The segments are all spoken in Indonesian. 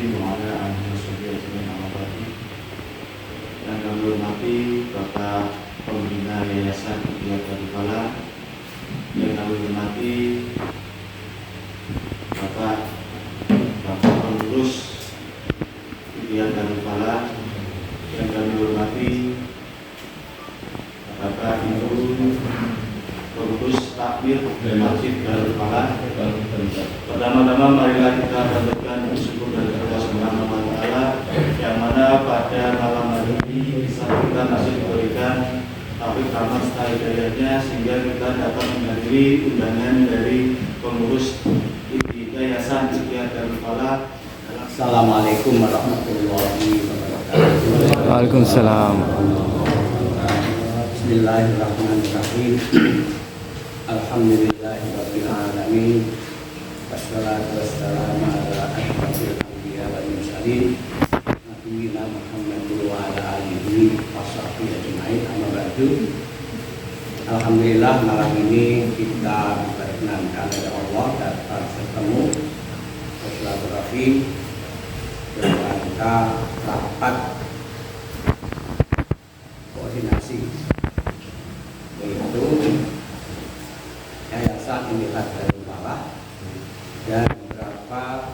Ibrahim wa ala alihi wasallam yang kami hormati Bapak Pembina Yayasan Ikhtiar Darul Falah, yang kami hormati Bapak Pengurus Ikhtiar Darul Falah, yang kami hormati Bapak Ibu Pengurus Takmir Masjid Darul Falah. Pertama-tama marilah kita panjatkan syukur dari Allah Subhanahu wa taala yang mana pada malam hari ini bisa kita masih diberikan taufik rahmat serta hidayahnya sehingga kita dapat menghadiri undangan dari pengurus Yayasan Ikhtiar Darul Falah. Assalamualaikum warahmatullahi wabarakatuh. Waalaikumsalam. Bismillahirrahmanirrahim. Alhamdulillahirabbil alamin. Wassalatu wassalamu ala asyrofil anbiya wal mursalin nabiyina Muhammadin wa ala alihi washabbihi ajmain. Amma ba'du. Alhamdulillah malam ini kita diperkenankan oleh Allah dapat bertemu bersilaturahmi dalam rangka rapat koordinasi yaitu Yayasan Ikhtiar Darul Falah dan beberapa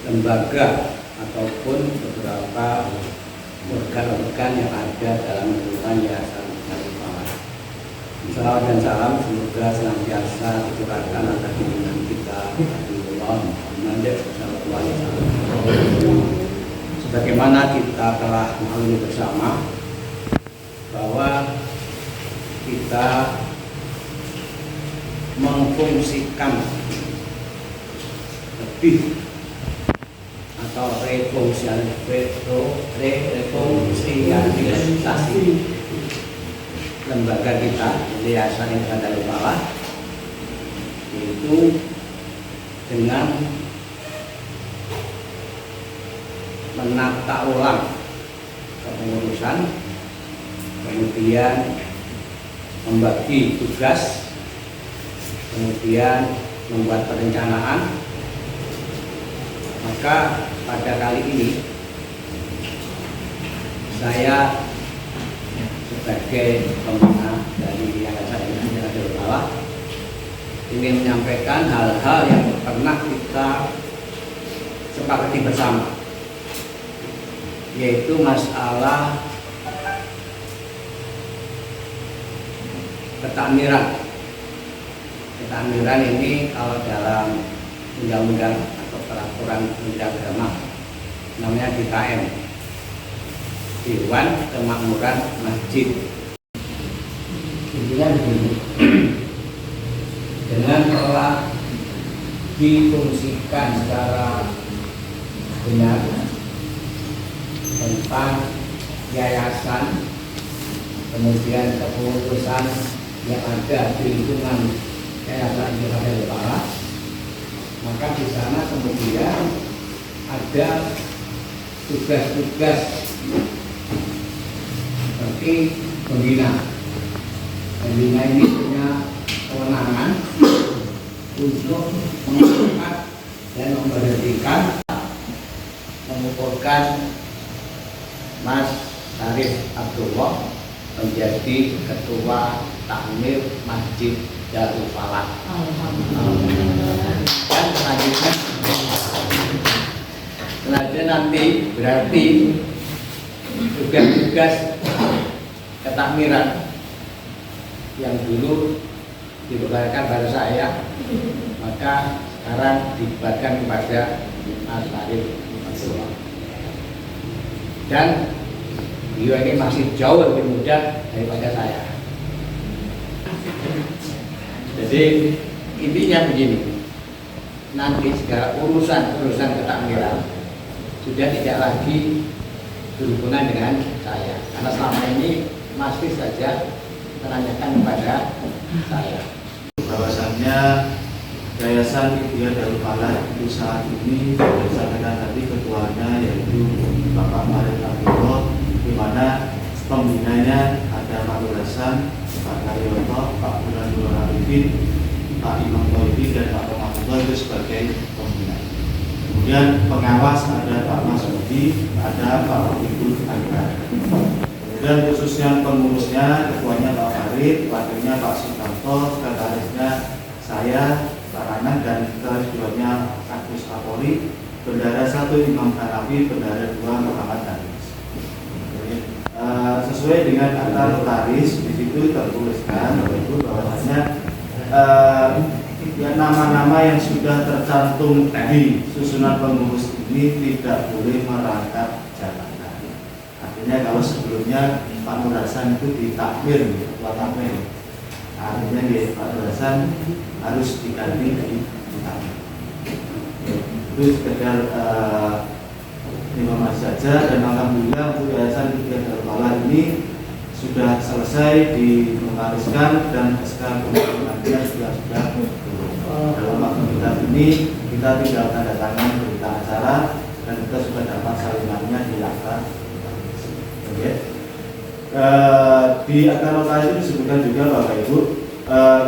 lembaga ataupun beberapa organ-organ yang ada dalam lingkungan Yayasan Darul Falah. Salawat dan salam semoga senantiasa dicurahkan atas junjungan kita Rasulullah Muhammad sallallahu alaihi wasallam. Sebagaimana kita telah maklumi bersama bahwa kita memfungsikan lebih atau refungsialisasi lembaga kita Yayasan Ikhtiar Darul Falah, yaitu dengan menata ulang kepengurusan, kemudian membagi tugas, kemudian membuat perencanaan. Maka pada kali ini saya sebagai pembina dari Yayasan Ikhtiar Darul Falah ingin menyampaikan hal-hal yang pernah kita sepakati bersama, yaitu masalah ketakmiran. Ketakmiran ini kalau dalam undang-undang atau peraturan undang agama namanya DKM, Dewan Kemakmuran Masjid. Intinya begini, dengan telah difungsikan secara benar tentang yayasan, kemudian kepengurusan yang ada di lingkungan Yayasan Ikhtiar Darul Falah, maka di sana kemudian ada tugas-tugas seperti pembina. Pembina ini punya kewenangan untuk mengangkat dan memberhentikan, mengumpulkan Mas Syarif Abdullah menjadi ketua takmir Masjid Darul Falah. Dan selanjutnya nanti berarti tugas-tugas ketakmiran yang dulu dibebankan pada saya, maka sekarang dibebankan kepada Mas Syarif Abdullah. Dan beliau ini masih jauh lebih muda daripada saya. Jadi intinya begini, nanti segala urusan ketakmiran sudah tidak lagi berhubungan dengan saya, karena selama ini masih saja menanyakan kepada saya. Bahwasannya Yayasan Ikhtiar Darul Falah itu saat ini disampaikan tadi ketuanya yaitu Bapak Marif Abdullah, di mana pembinanya ada Pak Nur Hasan, Pak Karyoto, Pak Bulan Arifin, Pak Imam Toibi dan Pak Rahmatullah itu sebagai pembina. Kemudian pengawas ada Pak Mas Budi, ada Pak Ibu Angga. Kemudian khususnya pengurusnya, ketuanya Pak Farid, wakilnya Pak Sutanto, sekretarisnya saya, Pak Ranan, dan sekretaris duanya Agus Kapolri, bendara 1 Imam Hanafi, bendara 2 Muhammad Haris. Sesuai dengan kata notaris, di situ tertuliskan bahwasanya ya, nama-nama yang sudah tercantum di susunan pengurus ini tidak boleh merangkap jabatan. Artinya kalau sebelumnya Pak Nur Hasan itu ditakmir, Pak Takmir, artinya Pak Nur Hasan harus diganti di takmir. Itu sekedar informasi saja, dan alhamdulillah untuk Yayasan Fikri Darul Falah ini sudah selesai dinotariskan dan SK pembangunannya sudah dalam waktu kita ini kita tinggal tanda tangan berita acara dan kita sudah dapat salinannya di akta. Oke. Di akta notaris itu disebutkan juga Bapak Ibu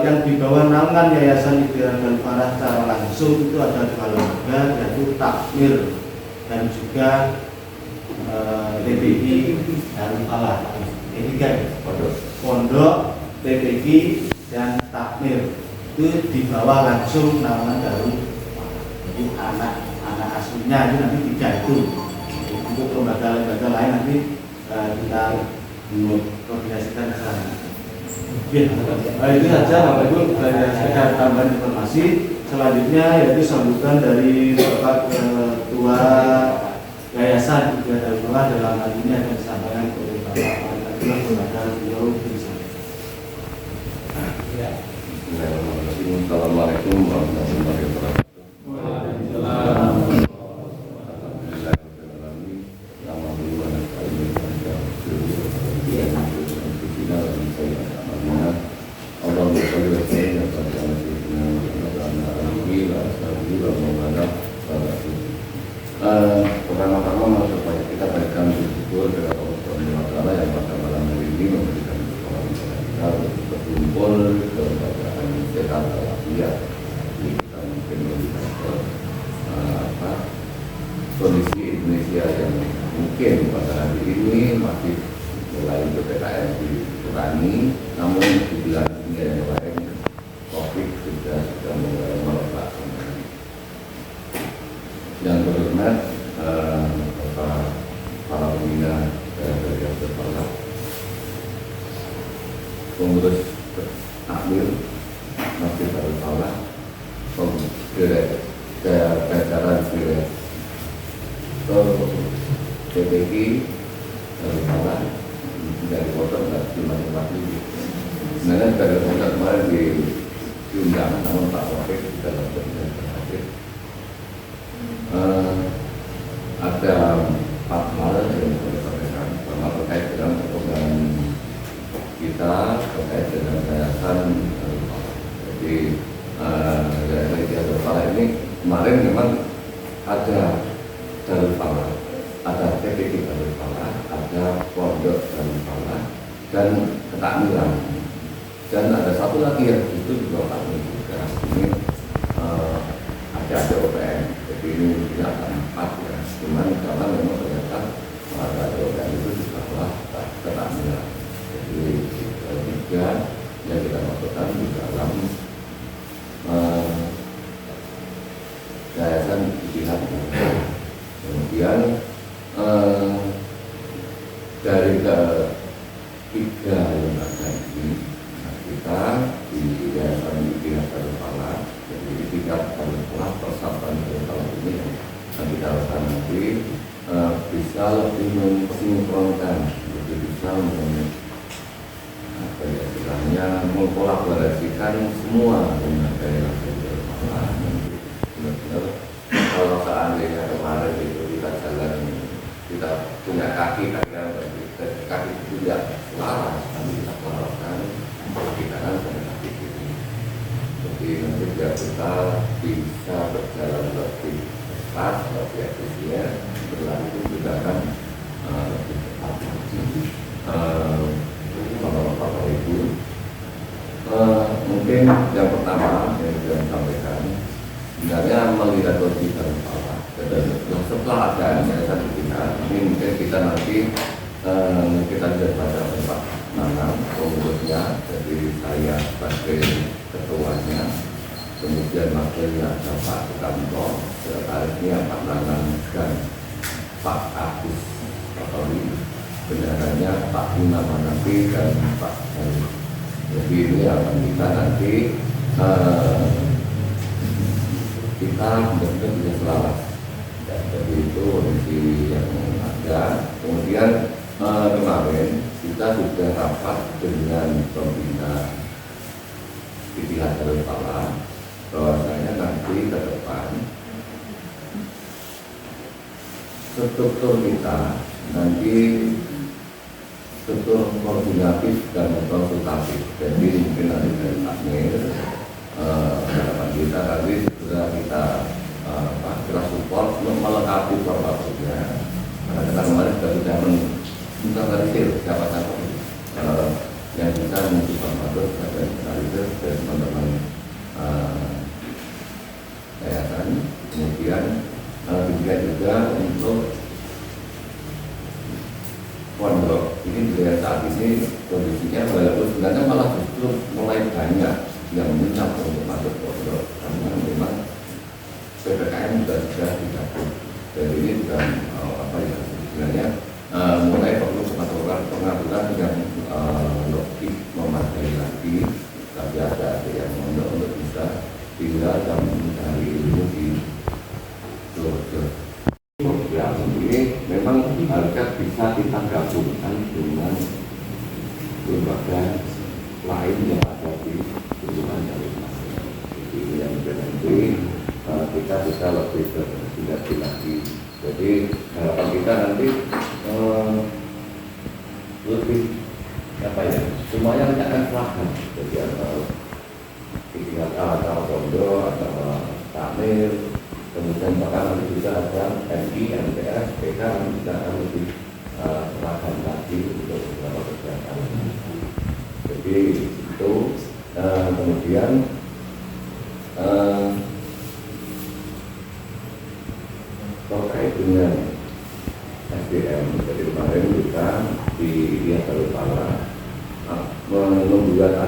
yang di bawah naungan Yayasan Fikri Darul Falah secara langsung itu ada 2 lembaga, yaitu Takmir dan juga TPI Darul Falah. Ini kan pondok, TPI dan Takmir itu di bawah langsung naungan Darul Falah. Jadi anak aslinya itu nanti 3 itu. Untuk lembaga-lembaga lain nanti kita koordinasikan ke sana. Itu saja Bapak Ibu dari sekedar tambahan informasi. Selanjutnya yaitu sambutan dari Bapak Ketua Yayasan Fikri Darul Falah, dalam hal ini akan disampaikan oleh Bapak Abdullah kepada beliau bersama. Assalamualaikum warahmatullahi wabarakatuh. Pertama-tama supaya kita berikan bersyukur kepada Allah Subhanahu wa Ta'ala yang pada malam hari ini memberikan kesempatan kita untuk berkumpul keadaan sehat walafiat. Kita mungkin melihat kondisi Indonesia yang mungkin pada hari ini masih mulai PPKM dikurangi, namun di bulan dunia yang lain COVID sudah mulai merebak. Yang berhormat para pembina dari Darul Falah, pengurus takmir Masjid Darul Falah, jajaran direktur TPI Darul Falah dari Kota dan di masing-masing. Sebenarnya dari Kota kemarin diundang, namun Pak Wakil sudah dalam hadir. Ada 4 hal yang saya sampaikan. Pertama terkait dengan perkembangan kita terkait dengan yayasan Darul Falah. Jadi yayasan Darul Falah ini kemarin memang ada Darul Falah, ada TPI Darul Falah, ada Pondok Darul Falah, dan ketakmiran. Dan ada satu lagi yang itu juga takmir juga. Ini ada OPM. Jadi ini tidak akan 4 ya. Cuman karena memang ternyata ada OPM itu juga ketakmiran. Jadi 3 yang kita masukkan di dalam yayasan jihad. Kemudian dari 3 lembaga ini kita di yayasan jihad Darul Falah, jadi tingkat Darul Falah persatuan Darul Falah ini yang kita lakukan nanti bisa lebih mensinkronkan, lebih bisa mengkolaborasikan semua lembaga yang ada di Darul Falah. Benar-benar kalau seandainya kemarin itu kita jalan, kita punya kaki itu tidak selaras, tapi kita keluarkan kaki kanan dan kaki kiri. Jadi nanti biar kita bisa berjalan lebih cepat, lebih efisien, berlalu juga kan lebih cepat. Bapak Ibu, mungkin yang pertama yang saya sampaikan, sebenarnya melihat kondisi Darul Falah Dan setelah ada sertifikat, ini mungkin kita nanti kita bisa baca Pak Nanang pengurusnya, jadi saya sebagai ketuanya, kemudian wakilnya ada Pak Sukamto, sekretarisnya Pak Nanang dan Pak Agus Patori, bendaharanya Pak Gunawanati dan Pak Heri. Jadi ini akan kita nanti kita benar-benar bisa selamat. Ya, jadi itu kondisi yang ada. Kemudian kemarin kita sudah rapat dengan pembina Istilah Jalur Pala bahwasanya nanti ke depan struktur kita nanti struktur koordinatif dan konsultatif. Jadi mungkin nanti dari Pak Mir harapan kita nanti sudah kita support untuk melengkapi formatnya. Karena kita kemarin sudah menginventarisir siapa-siapa yang bisa mengisi formatur dan analisis dari teman-teman yayasan. Kemudian juga untuk pondok ini juga saat ini kondisinya walaupun sebenarnya malah justru mulai banyak yang minta untuk masuk pondok karena memang PPKM sudah digabung dan ini juga sebenarnya mulai perlu pengaturan yang lebih memadai lagi, tapi ada yang untuk bisa tinggal dan mencari ilmu di Jogja. Program ini memang harga bisa kita gabungkan dengan lembaga lain yang ada di lingkungan jalur nasional. Jadi yang nanti kita bisa lebih bersinergi lagi. Jadi harapan kita nanti lebih semuanya nanti akan seragam. Jadi antara pondok, antara takmir, kemudian bahkan nanti bisa ada MI, MTS, PK yang bisa lebih seragam lagi untuk beberapa kegiatan. Jadi itu kemudian terkait dengan SDM. Jadi kemarin kita di Jalur Pala membuat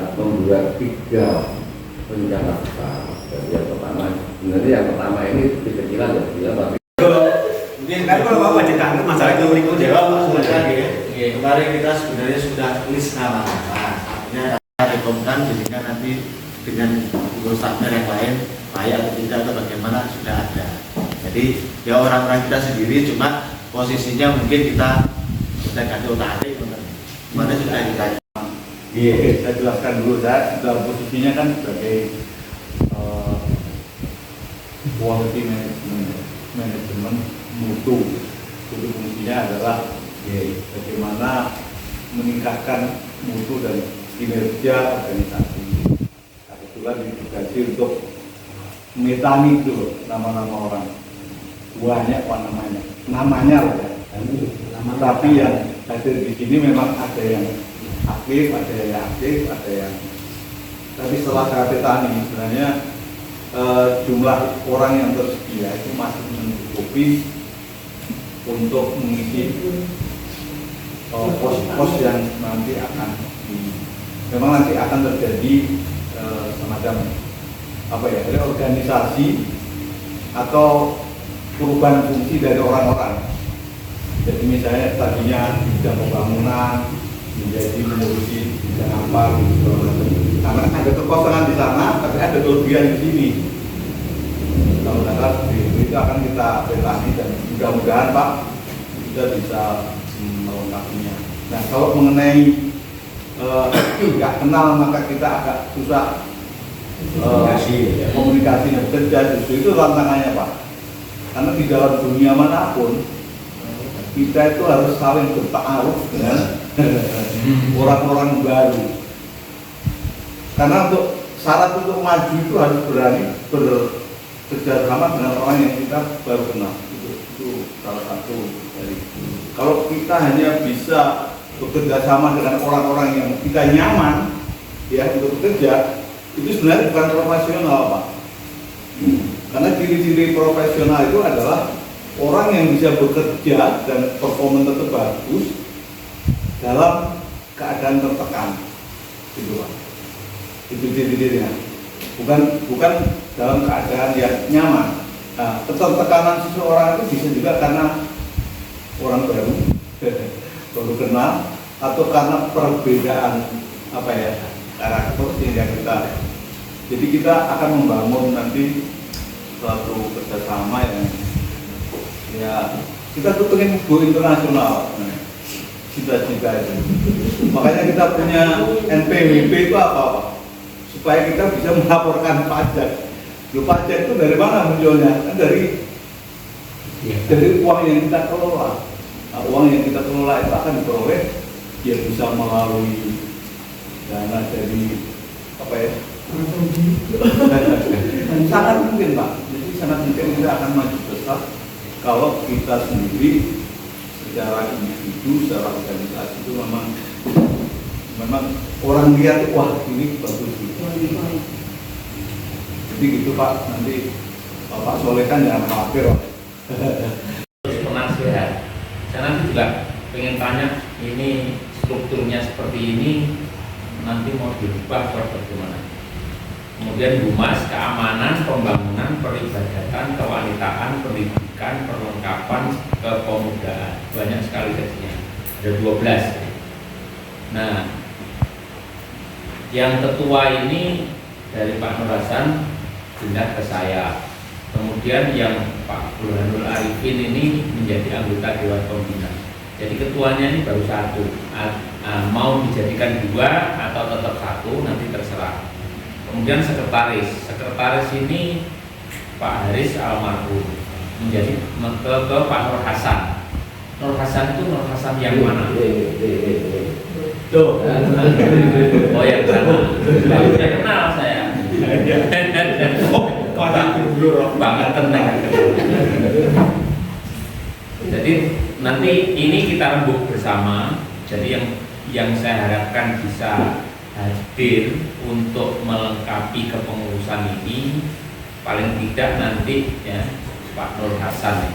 3 rencana besar. Jadi yang pertama ini kecil-kecilan ya, tapi mungkin kan kalau Bapak ceritakan masalah itu berikut jawab Pak lagi ya. Kemarin kita sebenarnya sudah tulis nama-nama, artinya kita rekomkan sehingga nanti dengan urusan yang lain layak atau tidak atau bagaimana sudah ada. Jadi ya orang-orang kita sendiri, cuma posisinya mungkin kita sudah ganti otak-atik, mana sudah ditanya. Iya, saya jelaskan dulu. Saya dalam posisinya kan sebagai quality management mutu. Itu fungsinya adalah bagaimana meningkatkan mutu dan kinerja organisasi. Nah, kebetulan ditugaskan untuk metani itu nama-nama orang. Banyak apa namanya loh ya. Tapi yang hadir di sini memang ada yang aktif, ada yang aktif, ada yang. Tapi setelah KP Tani sebenarnya jumlah orang yang tersedia itu masih mencukupi untuk mengisi pos-pos yang nanti akan memang nanti akan terjadi semacam reorganisasi atau perubahan fungsi dari orang-orang. Jadi misalnya tadinya di bidang pembangunan menjadi mengurusi bidang apa gitu. Karena ada kekosongan di sana, tapi ada kelebihan di sini. Kalau itu akan kita petani dan mudah-mudahan Pak kita bisa melengkapinya. Nah kalau mengenai nggak kenal maka kita agak susah komunikasi dan kerja, justru itu tantangannya Pak. Karena di dalam dunia manapun kita itu harus saling bertaaruf dengan orang-orang baru. Karena untuk syarat untuk maju itu harus berani bekerja sama dengan orang yang kita baru kenal. Itu salah satu dari. Kalau kita hanya bisa bekerja sama dengan orang-orang yang kita nyaman, ya untuk bekerja, itu sebenarnya bukan profesional Pak. Karena ciri-ciri profesional itu adalah orang yang bisa bekerja dan performa tetap bagus dalam keadaan tertekan, gitu Pak. Itu titik-titiknya. Bukan dalam keadaan yang nyaman. Nah, ketertekanan seseorang itu bisa juga karena orang baru kenal, atau karena perbedaan karakter sehingga jadi kita akan membangun nanti suatu kerjasama yang kita tuh pengen go internasional, cita-cita itu. Makanya kita punya NPWP itu apa? Supaya kita bisa melaporkan pajak. Pajak itu dari mana munculnya? Kan dari uang yang kita kelola. Nah, uang yang kita kelola itu akan diperoleh ya bisa melalui dana dari sangat mungkin Pak. Jadi sangat mungkin kita akan maju besar kalau kita sendiri secara individu, secara organisasi itu memang orang lihat wah ini bagus gitu. Jadi gitu Pak, nanti Pak Soleh kan jangan khawatir. Penasehat. Saya nanti juga pengen tanya ini strukturnya seperti ini nanti mau dirubah atau bagaimana? Kemudian humas, keamanan, pembangunan, peribadatan, kewanitaan, pendidikan, perlengkapan, kepemudaan. Banyak sekali seksinya. Ada 12. Nah, yang ketua ini dari Pak Nur Hasan pindah ke saya. Kemudian yang Pak Burhanul Arifin ini menjadi anggota Dewan Pembina. Jadi ketuanya ini baru satu. Mau dijadikan 2 atau tetap 1 nanti terserah. Kemudian sekretaris ini Pak Haris almarhum menjadi ke Pak Nur Hasan. Nur Hasan itu Nur Hasan yang mana? Tuh. Oh yang sana. Sudah kenal saya. Banget tenang. Jadi nanti ini kita rembuk bersama. Jadi yang saya harapkan bisa hadir untuk melengkapi kepengurusan ini paling tidak nanti ya Pak Nur Hasan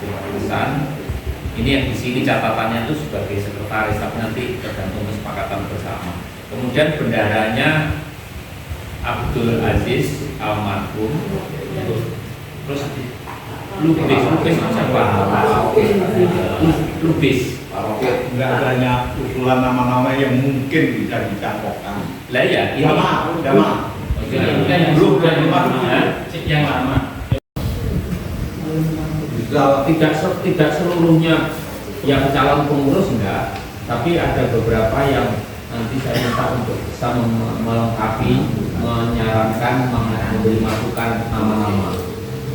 ini yang di sini catatannya itu sebagai sekretaris, tapi nanti tergantung kesepakatan bersama. Kemudian bendaharanya Abdul Aziz almarhum, terus Lubis siapa? Lubis. Nggak banyak usulan nama-nama yang mungkin bisa dicangkokkan. Lah ya, ini udah mah. Belum yang lama. Tidak seluruhnya yang calon pengurus enggak, tapi ada beberapa yang nanti saya minta untuk bisa melengkapi, menyarankan, memberi masukan nama-nama.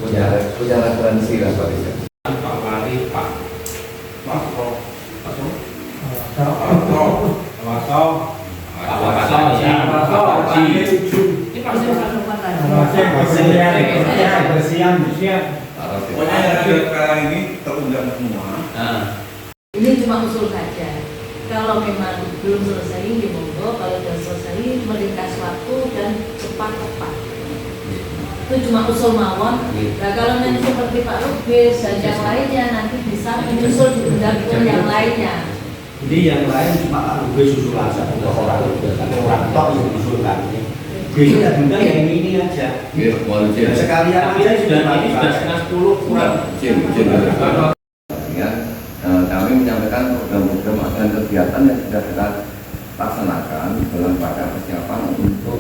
Punya referensi lah Pak Rizal. Pak Wali, Pak Pokoknya yang ada sekarang ini terundang semua. Ini cuma usul saja. Kalau memang belum selesai, monggo. Kalau sudah selesai, melintas waktu dan cepat-cepat. Itu cuma usul mawon. Nah, kalau nanti seperti Pak Lubis dan yang lainnya nanti bisa menyusul di benda-benda yang lainnya. Jadi yang lain cuma Pak Lubis usulan satu orang tok yang diusulkan. Jadi ya bunda yang ini aja. Sekalian ini sudah setengah 10 kurang. Kami menyampaikan program-program dan kegiatan yang sudah kita laksanakan dalam rangka persiapan untuk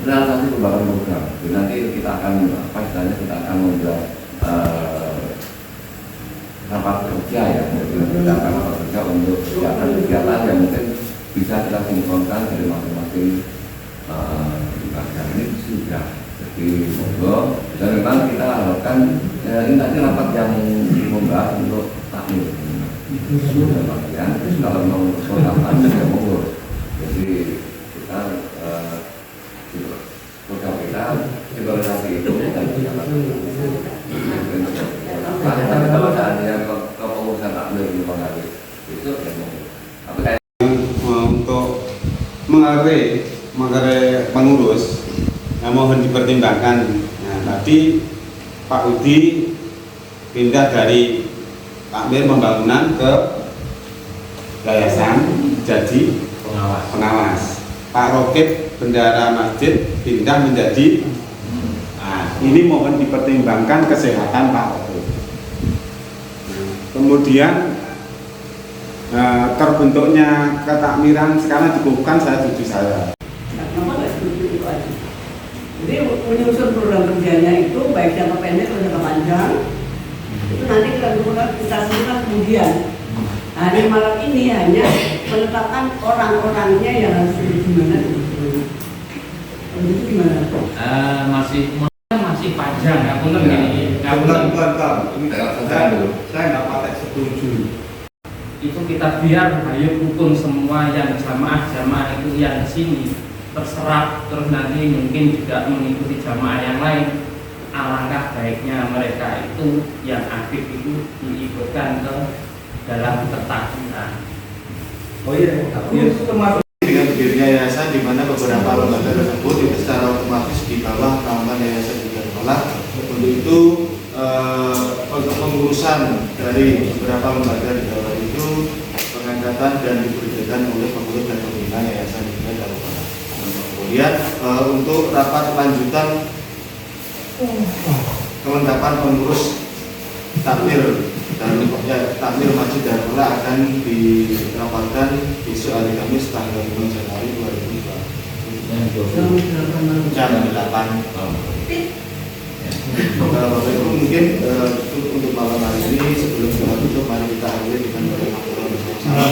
realisasi berbagai program. Jadi nanti kita akan kita akan membuat rapat kerja ya, kita akan rapat kerja untuk kegiatan yang mungkin bisa kita sinkronkan dari masing-masing bagian ini sudah. Jadi monggo, dan memang kita harapkan ini nanti rapat yang membahas untuk takmir bagian kalau mau konsultan ya monggo. Jadi kita program kita evaluasi itu dan tapi kalau seandainya kepengurusan takmir di Bangladesh itu ya monggo. Untuk mengakhiri pengurus mohon dipertimbangkan. Nah, tadi Pak Budi pindah dari takmir pembangunan ke yayasan jadi pengawas. Pak Rokib bendara masjid pindah menjadi ini mohon dipertimbangkan kesehatan Pak Rokib. Kemudian terbentuknya ketakmiran sekarang dikukuhkan saya setuju saya. Kenapa nggak setuju itu aja? Jadi menyusun program kerjanya itu baik jangka pendek atau jangka panjang itu nanti kita sebutkan kemudian. Nah, di malam ini hanya menetapkan orang-orangnya yang harus gimana itu gimana? Masih panjang, aku ini bukan. Saya nggak pakai setuju. Itu kita biar ayo hukum semua yang jamaah itu yang di sini terserap, terus nanti mungkin juga mengikuti jamaah yang lain. Alangkah baiknya mereka itu yang aktif itu diikutkan ke dalam ketakmiran. Oh iya, itu termasuk Dengan berdirinya yayasan di mana beberapa lembaga tersebut itu secara otomatis di bawah naungan yayasan juga tolak. Untuk itu untuk pengurusan dari beberapa lembaga di bawah itu pengangkatan dan diberdayakan oleh pengurus dan pembina yayasan juga tolak. Kemudian untuk rapat lanjutan kelengkapan pengurus takmir dan takmir masjid Darul akan dirapatkan besok hari Kamis tanggal 5 Januari 2020 jam 8. Bapak Ibu mungkin untuk malam hari ini sebelum kita tutup mari kita akhiri dengan doa bersama-sama.